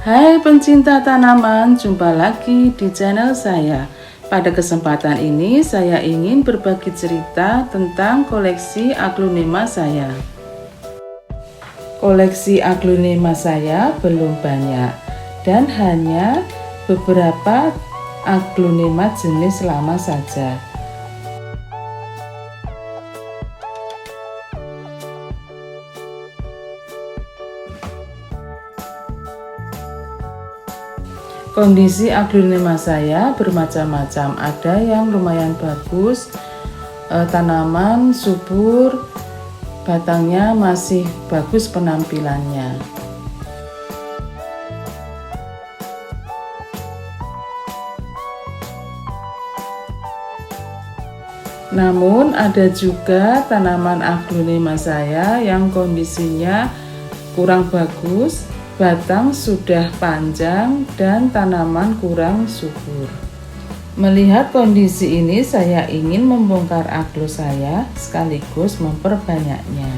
Hai pencinta tanaman, jumpa lagi di channel saya. Pada kesempatan ini saya ingin berbagi cerita tentang koleksi aglonema saya. Koleksi aglonema saya belum banyak dan hanya beberapa aglonema jenis lama saja. Kondisi aglonema saya bermacam-macam, ada yang lumayan bagus, tanaman subur, batangnya masih bagus penampilannya. Namun ada juga tanaman aglonema saya yang kondisinya kurang bagus, batang sudah panjang dan tanaman kurang subur. Melihat kondisi ini, saya ingin membongkar aglo saya sekaligus memperbanyaknya.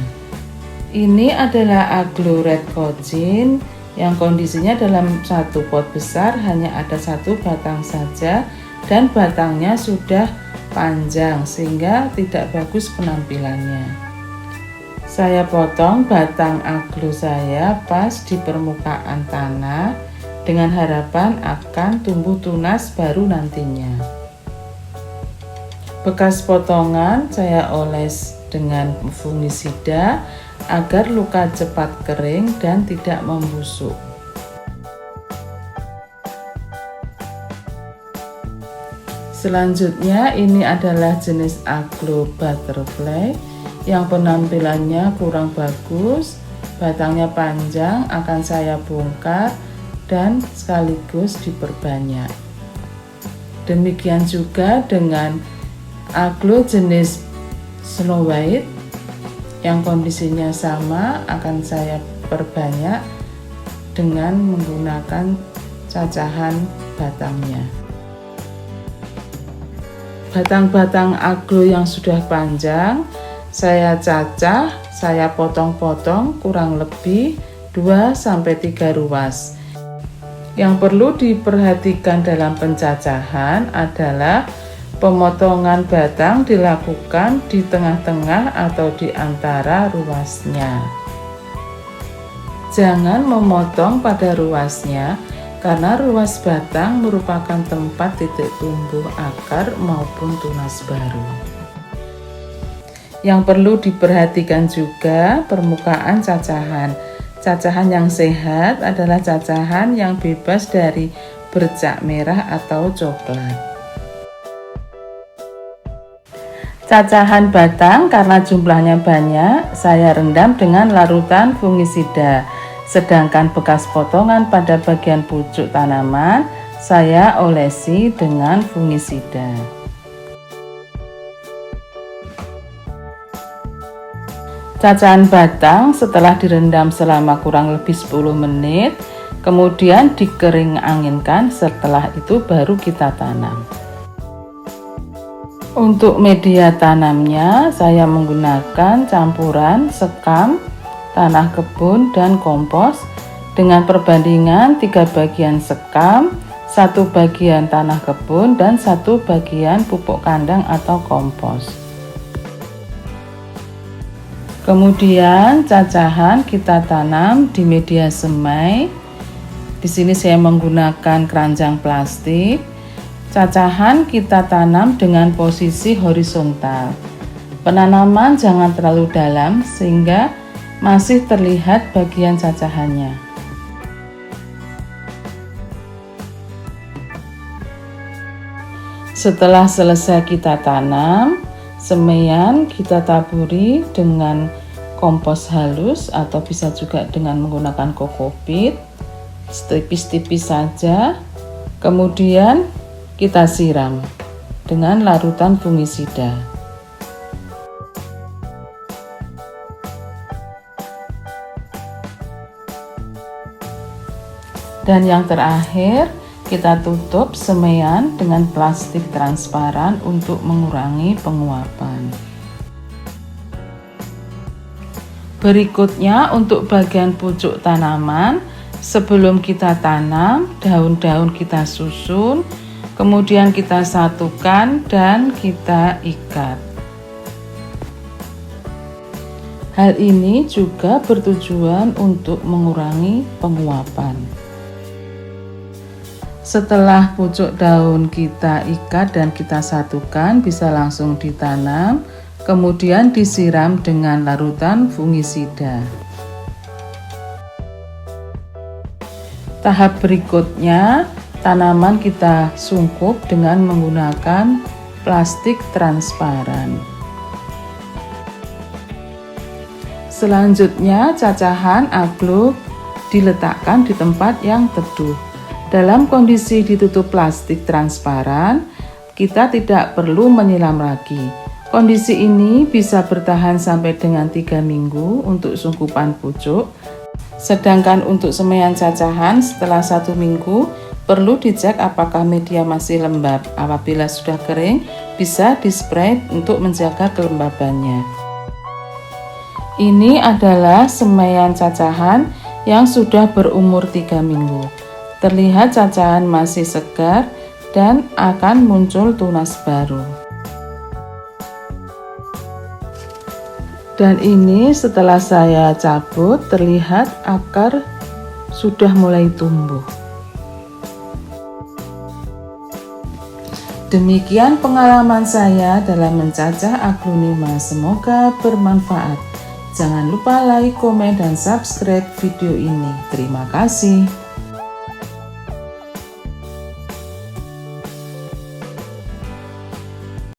Ini adalah aglo red cochin yang kondisinya dalam satu pot besar hanya ada satu batang saja dan batangnya sudah panjang sehingga tidak bagus penampilannya. Saya potong batang aglo saya pas di permukaan tanah dengan harapan akan tumbuh tunas baru nantinya. Bekas potongan saya oles dengan fungisida agar luka cepat kering dan tidak membusuk. Selanjutnya ini adalah jenis aglo butterfly yang penampilannya kurang bagus, batangnya panjang, akan saya bongkar dan sekaligus diperbanyak. Demikian juga dengan aglo jenis snow white yang kondisinya sama, akan saya perbanyak dengan menggunakan cacahan batangnya. Batang-batang aglo yang sudah panjang saya cacah, saya potong-potong kurang lebih 2-3 ruas. Yang perlu diperhatikan dalam pencacahan adalah pemotongan batang dilakukan di tengah-tengah atau di antara ruasnya. Jangan memotong pada ruasnya karena ruas batang merupakan tempat titik tumbuh akar maupun tunas baru. Yang perlu diperhatikan juga permukaan cacahan. Cacahan yang sehat adalah cacahan yang bebas dari bercak merah atau coklat. Cacahan batang karena jumlahnya banyak, saya rendam dengan larutan fungisida. Sedangkan bekas potongan pada bagian pucuk tanaman, saya olesi dengan fungisida. Cacahan batang setelah direndam selama kurang lebih 10 menit, kemudian dikering anginkan, setelah itu baru kita tanam. Untuk media tanamnya, saya menggunakan campuran sekam, tanah kebun, dan kompos dengan perbandingan 3 bagian sekam, 1 bagian tanah kebun, dan 1 bagian pupuk kandang atau kompos. Kemudian cacahan kita tanam di media semai. Di sini saya menggunakan keranjang plastik. Cacahan kita tanam dengan posisi horizontal. Penanaman jangan terlalu dalam sehingga masih terlihat bagian cacahannya. Setelah selesai kita tanam, semaian kita taburi dengan kompos halus atau bisa juga dengan menggunakan kokopit, tipis-tipis saja. Kemudian kita siram dengan larutan fungisida. Dan yang terakhir, kita tutup semaian dengan plastik transparan untuk mengurangi penguapan. Berikutnya untuk bagian pucuk tanaman, Sebelum kita tanam, daun-daun kita susun, kemudian kita satukan dan kita ikat. Hal ini juga bertujuan untuk mengurangi penguapan. Setelah pucuk daun kita ikat dan kita satukan, bisa langsung ditanam, kemudian disiram dengan larutan fungisida. Tahap berikutnya, tanaman kita sungkup dengan menggunakan plastik transparan. Selanjutnya, cacahan agluk diletakkan di tempat yang teduh. Dalam kondisi ditutup plastik transparan, kita tidak perlu menyiram lagi. Kondisi ini bisa bertahan sampai dengan 3 minggu untuk sungkupan pucuk. Sedangkan untuk semaian cacahan setelah 1 minggu, perlu dicek apakah media masih lembab. Apabila sudah kering, bisa dispray untuk menjaga kelembabannya. Ini adalah semaian cacahan yang sudah berumur 3 minggu. Terlihat cacahan masih segar dan akan muncul tunas baru. Dan ini setelah saya cabut, terlihat akar sudah mulai tumbuh. Demikian pengalaman saya dalam mencacah aglonema, semoga bermanfaat. Jangan lupa like, komen, dan subscribe video ini. Terima kasih.